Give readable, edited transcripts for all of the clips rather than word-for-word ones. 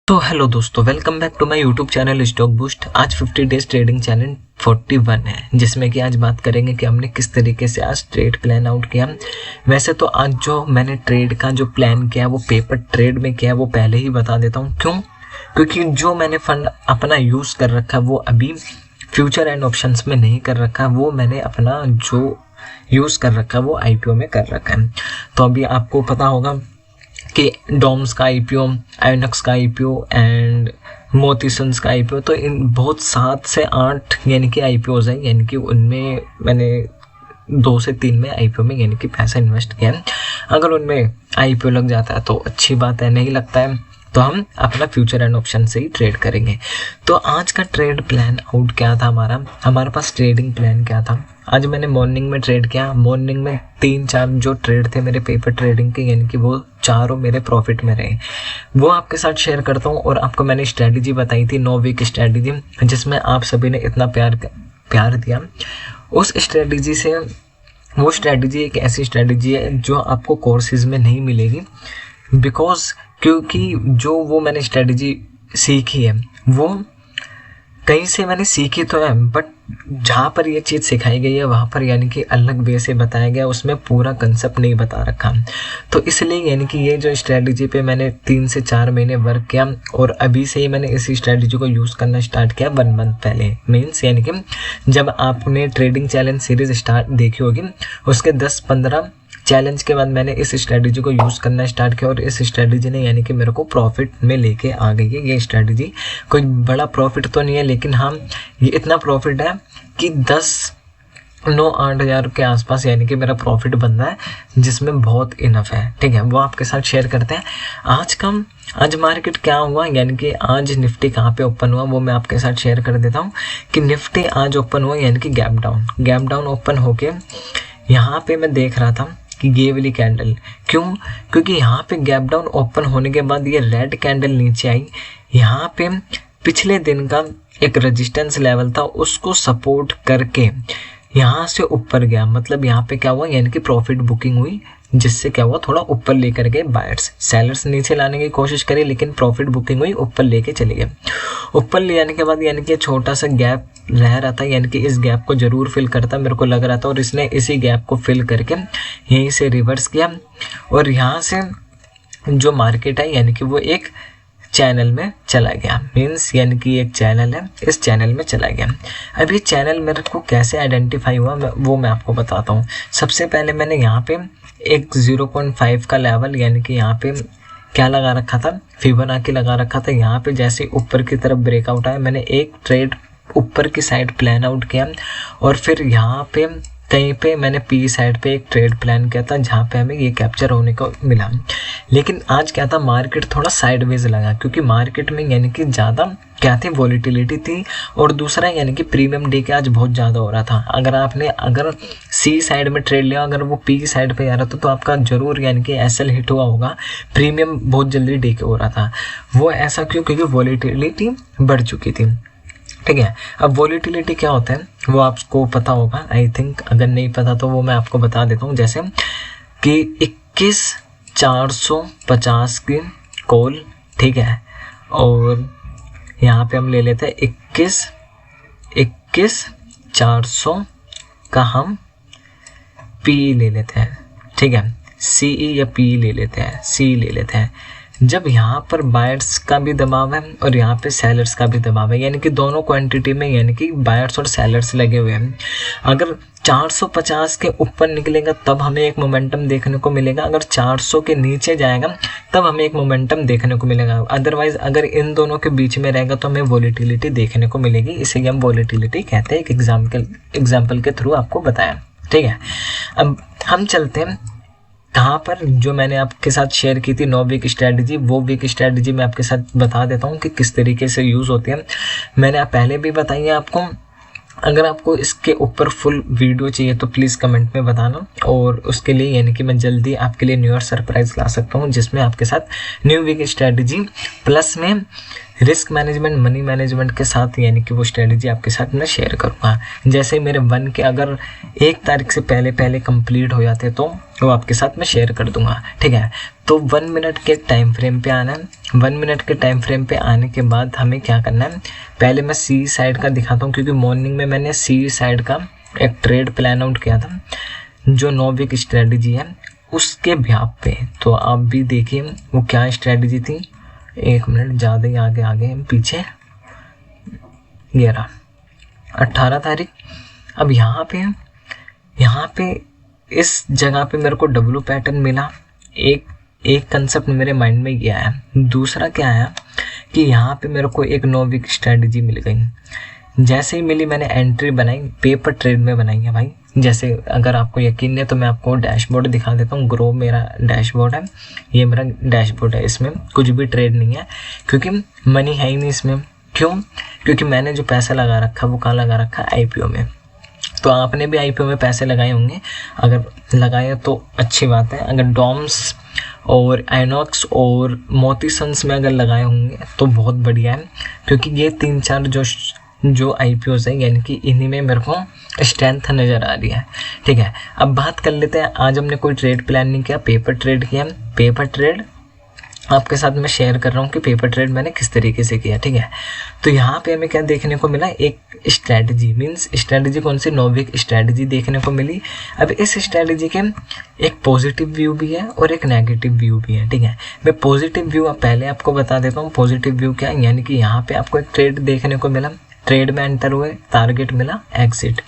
तो हेलो दोस्तों, welcome back to my YouTube channel stock boost. आज 50 डेज ट्रेडिंग चैलेंज 41 है, जिसमें कि आज बात करेंगे कि हमने किस तरीके से आज ट्रेड प्लान आउट किया। वैसे तो आज जो मैंने ट्रेड का जो प्लान किया वो पेपर ट्रेड में किया, वो पहले ही बता देता हूँ। क्यों? क्योंकि जो मैंने फंड अपना यूज़ कर रखा है वो अभी फ्यूचर एंड ऑप्शंस में नहीं कर रखा, वो मैंने अपना जो यूज़ कर रखा है वो IPO में कर रखा है। तो अभी आपको पता होगा कि डॉम्स का IPO, आयोनक्स का IPO एंड मोतीसंस का IPO, तो इन बहुत 7 से 8 यानी कि IPOs हैं, यानी कि उनमें मैंने 2 से 3 में IPO में यानी कि पैसा इन्वेस्ट किया है। अगर उनमें IPO लग जाता है तो अच्छी बात है, नहीं लगता है तो हम अपना फ्यूचर एंड ऑप्शन से ही ट्रेड करेंगे। तो आज का ट्रेड प्लान आउट क्या था हमारे पास ट्रेडिंग प्लान क्या था। आज मैंने मॉर्निंग में ट्रेड किया। मॉर्निंग में 3-4 जो ट्रेड थे मेरे पेपर ट्रेडिंग के, यानी कि वो चारों मेरे प्रॉफिट में रहे। वो आपके साथ शेयर करता हूँ। और आपको मैंने स्ट्रैटेजी बताई थी 9 वीक स्ट्रैटेजी, जिसमें आप सभी ने इतना प्यार दिया। उस स्ट्रैटेजी से, वो स्ट्रैटेजी एक ऐसी स्ट्रैटेजी है जो आपको कोर्सेज में नहीं मिलेगी, बिकॉज क्योंकि जो वो मैंने स्ट्रैटेजी सीखी है वो कहीं से मैंने सीखी तो है, बट जहाँ पर ये चीज़ सिखाई गई है वहाँ पर यानी कि अलग वे से बताया गया, उसमें पूरा कंसेप्ट नहीं बता रखा। तो इसलिए यानी कि ये जो स्ट्रैटेजी पे मैंने 3 से 4 महीने वर्क किया और अभी से ही मैंने इसी स्ट्रैटेजी को यूज़ करना स्टार्ट किया 1 मंथ पहले। मीन्स यानी कि जब आपने ट्रेडिंग चैलेंज सीरीज स्टार्ट देखी होगी, उसके 10-15 चैलेंज के बाद मैंने इस स्ट्रैटेजी को यूज़ करना स्टार्ट किया और इस स्ट्रैटेजी ने यानी कि मेरे को प्रॉफिट में लेके आ गई है। ये स्ट्रैटेजी कोई बड़ा प्रॉफिट तो नहीं है, लेकिन हाँ ये इतना प्रॉफिट है कि 9-8 हज़ार के आसपास यानी कि मेरा प्रॉफिट बन रहा है, जिसमें बहुत इनफ है। ठीक है, वो आपके साथ शेयर करते हैं। आज मार्केट क्या हुआ, यानी कि आज निफ्टी कहाँ पे ओपन हुआ वो मैं आपके साथ शेयर कर देता हूँ। कि निफ्टी आज ओपन हुआ यानी कि गैप डाउन ओपन होके यहाँ पे मैं देख रहा था कि ये वाली कैंडल, क्यों? क्योंकि यहाँ पे गैप डाउन ओपन होने के बाद ये रेड कैंडल नीचे आई। यहाँ पे पिछले दिन का एक रेजिस्टेंस लेवल था, उसको सपोर्ट करके यहाँ से ऊपर गया। मतलब यहाँ पे क्या हुआ, यानी कि प्रॉफिट बुकिंग हुई, जिससे क्या हुआ, थोड़ा ऊपर लेकर गए बायर्स। सेलर्स नीचे लाने की कोशिश करी, लेकिन प्रॉफिट बुकिंग हुई, ऊपर लेके चले गए। ऊपर ले आने के बाद यानी कि छोटा सा गैप रह रहा था, यानी कि इस गैप को जरूर फिल करता मेरे को लग रहा था, और इसने इसी गैप को फिल करके यहीं से रिवर्स किया और यहाँ से जो मार्केट है यानी कि वो एक चैनल में चला गया। मीन्स यानी कि एक चैनल है, इस चैनल में चला गया। अब ये चैनल मेरे को कैसे आइडेंटिफाई हुआ वो मैं आपको बताता हूँ। सबसे पहले मैंने यहाँ पे एक 0.5 का लेवल यानी कि यहाँ पे क्या लगा रखा था, फिबोनाची लगा रखा था। यहाँ पे जैसे ऊपर की तरफ ब्रेकआउट आया, मैंने एक ट्रेड ऊपर की साइड प्लान आउट किया और फिर यहाँ पे कहीं पे मैंने पी साइड पे एक ट्रेड प्लान किया था, जहाँ पे हमें ये कैप्चर होने को मिला। लेकिन आज क्या था, मार्केट थोड़ा साइडवेज लगा, क्योंकि मार्केट में यानी कि ज़्यादा क्या थी, वॉलीटिलिटी थी, और दूसरा यानी कि प्रीमियम डे के आज बहुत ज़्यादा हो रहा था। अगर सी साइड में ट्रेड लिया, अगर वो पी साइड पे जा रहा था तो आपका जरूर यानी कि SL हिट हुआ होगा। प्रीमियम बहुत जल्दी डे के हो रहा था। वो ऐसा क्यों? क्योंकि वॉलीटिलिटी बढ़ चुकी थी। ठीक है, अब वॉलीटिलिटी क्या होता है वो आपको पता होगा आई थिंक, अगर नहीं पता तो वो मैं आपको बता देता हूँ। जैसे कि 21,450 की कॉल, ठीक है, और यहाँ पे हम ले लेते हैं 21,400 का हम पी ले लेते हैं। ठीक है, CE या पी ले लेते हैं, C ले लेते हैं। जब यहाँ पर बायर्स का भी दबाव है और यहाँ पे सेलर्स का भी दबाव है, यानी कि दोनों क्वांटिटी में यानी कि बायर्स और सेलर्स लगे हुए हैं। अगर 450 के ऊपर निकलेगा तब हमें एक मोमेंटम देखने को मिलेगा, अगर 400 के नीचे जाएगा तब हमें एक मोमेंटम देखने को मिलेगा। अदरवाइज अगर इन दोनों के बीच में रहेगा तो हमें वॉलीटिलिटी देखने को मिलेगी। इसे हम वॉलीटिलिटी कहते हैं, एक एग्जाम्पल के थ्रू आपको बताया। ठीक है, अब हम चलते हैं कहाँ पर, जो मैंने आपके साथ शेयर की थी 9 वीक स्ट्रैटेजी, वो वीक स्ट्रैटेजी मैं आपके साथ बता देता हूँ कि किस तरीके से यूज़ होती है। मैंने पहले भी बताई है आपको। अगर आपको इसके ऊपर फुल वीडियो चाहिए तो प्लीज़ कमेंट में बताना, और उसके लिए यानी कि मैं जल्दी आपके लिए न्यू ईयर सरप्राइज ला सकता हूँ, जिसमें आपके साथ न्यू वीक स्ट्रैटेजी प्लस में रिस्क मैनेजमेंट, मनी मैनेजमेंट के साथ यानी कि वो स्ट्रेटजी आपके साथ मैं शेयर करूँगा। जैसे मेरे 1 के अगर 1 तारीख से पहले कंप्लीट हो जाते तो वो आपके साथ मैं शेयर कर दूंगा, ठीक है। तो 1 मिनट के टाइम फ्रेम पे आना है। 1 मिनट के टाइम फ्रेम पे आने के बाद हमें क्या करना है, पहले मैं सी साइड का दिखाता हूँ, क्योंकि मॉर्निंग में मैंने सी साइड का एक ट्रेड प्लान आउट किया था जो 9 वीक स्ट्रेटजी है उसके बिहाफ पे। तो आप भी देखिए वो क्या स्ट्रेटजी थी। 1 मिनट ज़्यादा ही आगे पीछे 18 तारीख। अब यहाँ पे इस जगह पे मेरे को डब्लू पैटर्न मिला। एक कंसेप्ट मेरे माइंड में गया है। दूसरा क्या है कि यहाँ पे मेरे को एक 9 वीक स्ट्रेटजी मिल गई। जैसे ही मिली मैंने एंट्री बनाई, पेपर ट्रेड में बनाई है भाई। जैसे अगर आपको यकीन है तो मैं आपको डैशबोर्ड दिखा देता हूँ। ग्रो मेरा डैशबोर्ड है, ये मेरा डैशबोर्ड है। इसमें कुछ भी ट्रेड नहीं है क्योंकि मनी है ही नहीं इसमें। क्यों? क्योंकि मैंने जो पैसा लगा रखा वो कहाँ लगा रखा, आईपीओ में। तो आपने भी आईपीओ में पैसे लगाए होंगे, अगर लगाए तो अच्छी बात है। अगर डॉम्स और आइनॉक्स और मोती सन्स में अगर लगाए होंगे तो बहुत बढ़िया है, क्योंकि ये 3-4 जो आईपीओस है यानी कि इन्हीं में मेरे को स्ट्रेंथ नज़र आ रही है, ठीक है। अब बात कर लेते हैं, आज हमने कोई ट्रेड प्लान नहीं किया, पेपर ट्रेड किया। पेपर ट्रेड आपके साथ मैं शेयर कर रहा हूँ कि पेपर ट्रेड मैंने किस तरीके से किया, ठीक है। तो यहाँ पे हमें क्या देखने को मिला, एक स्ट्रैटेजी, मीन्स स्ट्रैटेजी कौन सी, 9 वीक स्ट्रैटेजी देखने को मिली। अब इस स्ट्रैटेजी के एक पॉजिटिव व्यू भी है और एक नेगेटिव व्यू भी है, ठीक है। मैं पॉजिटिव व्यू पहले आपको बता देता हूँ। पॉजिटिव व्यू क्या है, यानी कि यहाँ पे आपको एक ट्रेड देखने को मिला, ट्रेड में एंटर हुए, टारगेट मिला, एग्जिट।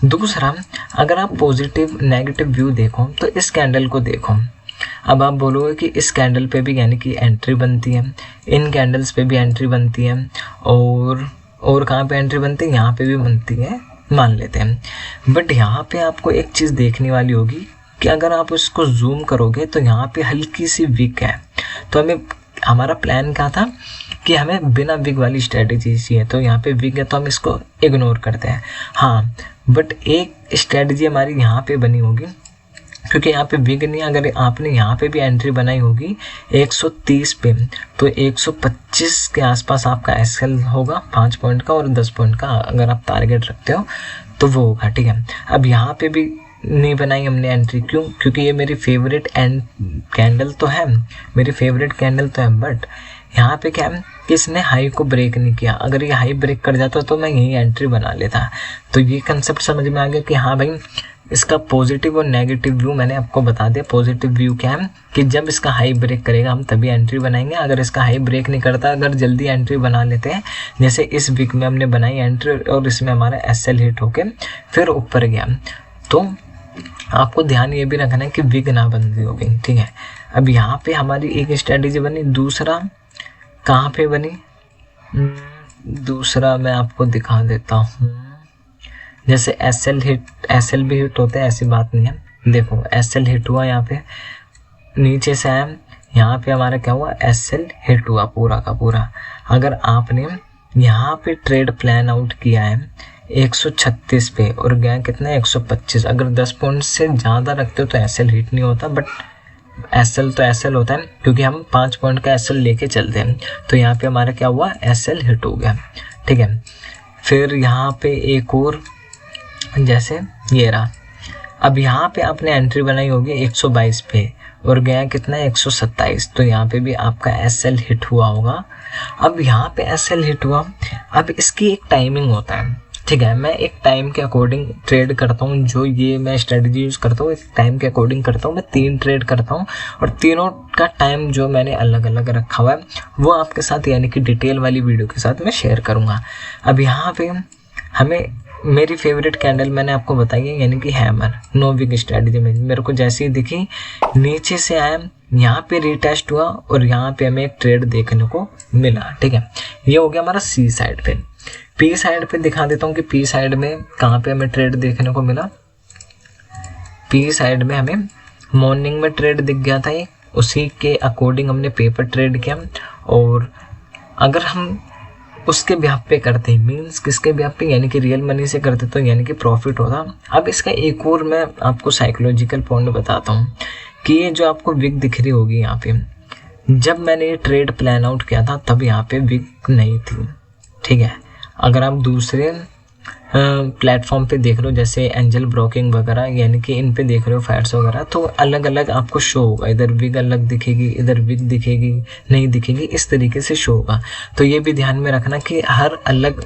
दूसरा, अगर आप पॉजिटिव नेगेटिव व्यू देखो तो इस कैंडल को देखो। अब आप बोलोगे कि इस कैंडल पे भी यानी कि एंट्री बनती है, इन कैंडल्स पे भी एंट्री बनती है, और कहाँ पे एंट्री बनती है, यहाँ पे भी बनती है, मान लेते हैं। बट यहाँ पे आपको एक चीज़ देखने वाली होगी कि अगर आप उसको जूम करोगे तो यहाँ पे हल्की सी विक है। तो हमारा प्लान क्या था कि हमें बिना विग वाली स्ट्रेटजी चाहिए, तो यहाँ पे विग है तो हम इसको इग्नोर करते हैं। हाँ, बट एक स्ट्रेटजी हमारी यहाँ पे बनी होगी, क्योंकि यहाँ पे विग नहीं, अगर आपने यहाँ पे भी एंट्री बनाई होगी 130 पे, तो 125 के आसपास आपका एसएल होगा 5 पॉइंट का, और 10 पॉइंट का अगर आप टारगेट रखते हो तो वो होगा, ठीक है। अब यहाँ पे भी नहीं बनाई हमने एंट्री, क्यों? क्योंकि ये मेरी फेवरेट कैंडल तो है, मेरी फेवरेट कैंडल तो है, बट यहाँ पे क्या है कि इसने हाई को ब्रेक नहीं किया। अगर ये हाई ब्रेक कर जाता तो मैं यही एंट्री बना लेता। तो ये कंसेप्ट समझ में आ गया कि हाँ भाई, इसका पॉजिटिव और नेगेटिव व्यू मैंने आपको बता दिया। पॉजिटिव व्यू क्या है कि जब इसका हाई ब्रेक करेगा हम तभी एंट्री बनाएंगे। अगर इसका हाई ब्रेक नहीं करता, अगर जल्दी एंट्री बना लेते हैं, जैसे इस वीक में हमने बनाई एंट्री और इसमें हमारा एसएल हिट होके फिर ऊपर गया, तो आपको ध्यान ये भी रखना है कि विग ना बंदी हो गई, ठीक है। अब यहाँ पे हमारी एक स्ट्रेटेजी बनी। दूसरा कहाँ पे बनी, दूसरा मैं आपको दिखा देता हूँ। जैसे एसएल भी हिट होता है, ऐसी बात नहीं है। देखो एसएल हिट हुआ, यहाँ पे नीचे से आया, यहाँ पे हमारा क्या हुआ, एसएल हिट हुआ पूरा का पूरा। अगर आपने यहाँ पे ट्रेड प्लान आउट किया है 136 पे और गया कितना 125, अगर 10 पॉइंट से ज़्यादा रखते हो तो एसएल हिट नहीं होता, बट एसएल तो एसएल होता है क्योंकि हम 5 पॉइंट का एसएल लेके चलते हैं। तो यहाँ पे हमारा क्या हुआ, एसएल हिट हो गया, ठीक है। फिर यहाँ पे एक और, जैसे ये रहा। अब यहाँ पे आपने एंट्री बनाई होगी 122 पे और गया कितना 127, तो यहाँ पे भी आपका एसएल हिट हुआ होगा। अब यहाँ पे एसएल हिट हुआ, अब इसकी एक टाइमिंग होता है, ठीक है। मैं एक टाइम के अकॉर्डिंग ट्रेड करता हूँ, जो ये मैं स्ट्रेटजी यूज़ करता हूँ एक टाइम के अकॉर्डिंग करता हूँ। मैं 3 ट्रेड करता हूँ और तीनों का टाइम जो मैंने अलग अलग रखा हुआ है वो आपके साथ यानी कि डिटेल वाली वीडियो के साथ मैं शेयर करूँगा। अब यहाँ पे हमें मेरी फेवरेट कैंडल मैंने आपको बताई है, यानी कि हैमर 9 वीक स्ट्रेटजी में मेरे को जैसे ही दिखी, नीचे से आया, यहाँ पे रिटेस्ट हुआ और यहाँ पे हमें एक ट्रेड देखने को मिला, ठीक है। ये हो गया हमारा सी साइड पे। पी साइड पे दिखा देता हूँ कि पी साइड में कहाँ पे हमें ट्रेड देखने को मिला। पी साइड में हमें मॉर्निंग में ट्रेड दिख गया था, ये उसी के अकॉर्डिंग हमने पेपर ट्रेड किया। और अगर हम उसके ब्याह पे करते हैं, मीन्स किसके ब्याह पे, यानी कि रियल मनी से करते तो यानी कि प्रॉफिट होता। अब इसका एक और मैं आपको साइकोलॉजिकल पॉइंट बताता हूँ कि ये जो आपको विग दिख रही होगी यहाँ पे, जब मैंने ये ट्रेड प्लान आउट किया था तब यहाँ पे विक नहीं थी, ठीक है। अगर आप दूसरे प्लेटफॉर्म पे देख रहे हो जैसे एंजल ब्रोकिंग वगैरह, यानी कि इन पे देख रहे हो फैट्स वगैरह, तो अलग अलग आपको शो होगा, इधर विग अलग दिखेगी, इधर विग दिखेगी, नहीं दिखेगी, इस तरीके से शो होगा। तो ये भी ध्यान में रखना कि हर अलग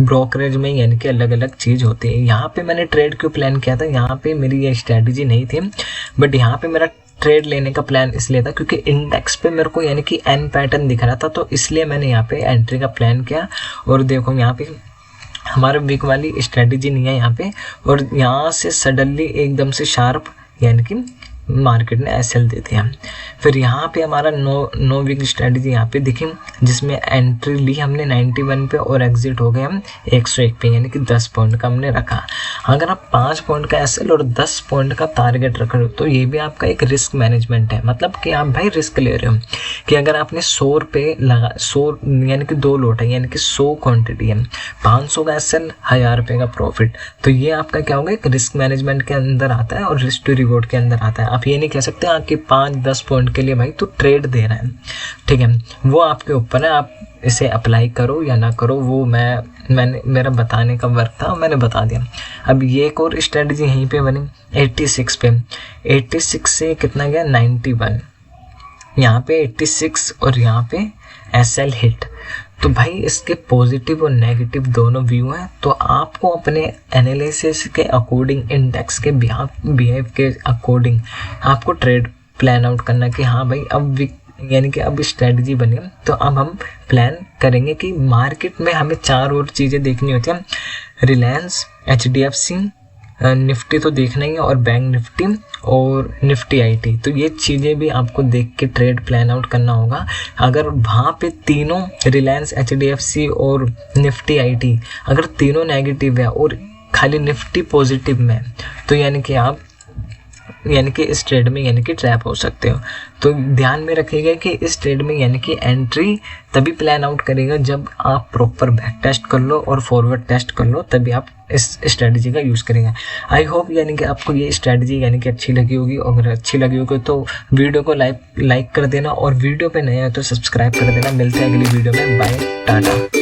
ब्रोकरेज में यानी कि अलग अलग चीज़ होती है। यहाँ पे मैंने ट्रेड क्यों प्लान किया था, यहाँ पे मेरी ये स्ट्रैटेजी नहीं थी, बट यहाँ पे मेरा ट्रेड लेने का प्लान इसलिए था क्योंकि इंडेक्स पे मेरे को यानी कि एन पैटर्न दिख रहा था, तो इसलिए मैंने यहाँ पे एंट्री का प्लान किया। और देखो यहाँ पे हमारे वीक वाली स्ट्रेटेजी नहीं है यहाँ पे, और यहाँ से सडनली एकदम से शार्प यानी कि मार्केट ने एसएल दे दिया। फिर यहाँ पे हमारा नो वीक स्ट्रेटेजी यहाँ पे दिखी, जिसमें एंट्री ली हमने 91 पे और एग्जिट हो गए हम 101 पे, यानी कि 10 पॉइंट का हमने रखा। अगर आप 5 पॉइंट का एसएल और 10 पॉइंट का टारगेट रख रहे हो तो ये भी आपका एक रिस्क मैनेजमेंट है, मतलब कि आप भाई रिस्क ले रहे हो कि अगर आपने 100 रुपये लगा, 100 यानी कि 2 लोट है, यानी कि 100 क्वान्टिटी है, 500 का एसएल, 1000 रुपये का प्रॉफिट, तो ये आपका क्या होगा, एक रिस्क मैनेजमेंट के अंदर आता है और रिस्क टू रिवॉर्ड के अंदर आता है। आप ये नहीं कह सकते कि 5-10 पॉइंट के लिए भाई तो ट्रेड दे रहा है, ठीक है, वो आपके ऊपर है, आप इसे अप्लाई करो या ना करो, वो मैंने मेरा बताने का वर्क था, मैंने बता दिया। अब ये एक और स्ट्रेटजी यहीं पे बनी 86 पे, 86 से कितना गया 91, यहाँ पे 86 और यहाँ पे एसएल हिट। तो भाई इसके पॉजिटिव और नेगेटिव दोनों व्यू हैं, तो आपको अपने एनालिसिस के अकॉर्डिंग, इंडेक्स के बिहेव के अकॉर्डिंग आपको ट्रेड प्लान आउट करना कि हाँ भाई अब यानी कि अब स्ट्रेटजी बनी, तो अब हम प्लान करेंगे कि मार्केट में हमें 4 और चीज़ें देखनी होती हैं, रिलायंस, HDFC, निफ्टी तो देखना ही है, और बैंक निफ्टी और निफ्टी आईटी, तो ये चीज़ें भी आपको देख के ट्रेड प्लान आउट करना होगा। अगर वहाँ पे तीनों रिलायंस, HDFC और निफ्टी आईटी अगर तीनों नेगेटिव है और खाली निफ्टी पॉजिटिव में, तो यानी कि आप यानी कि इस ट्रेड में यानी कि ट्रैप हो सकते हो। तो ध्यान में रखिएगा कि इस ट्रेड में यानी कि एंट्री तभी प्लान आउट करेगा जब आप प्रॉपर बैक टेस्ट कर लो और फॉरवर्ड टेस्ट कर लो, तभी आप इस स्ट्रेटजी का यूज़ करेंगे। आई होप यानी कि आपको ये स्ट्रेटजी यानी कि अच्छी लगी होगी, और अगर अच्छी लगी होगी तो वीडियो को लाइक कर देना, और वीडियो पे नया है तो सब्सक्राइब कर देना। मिलते हैं अगली वीडियो में, बाय, टाटा।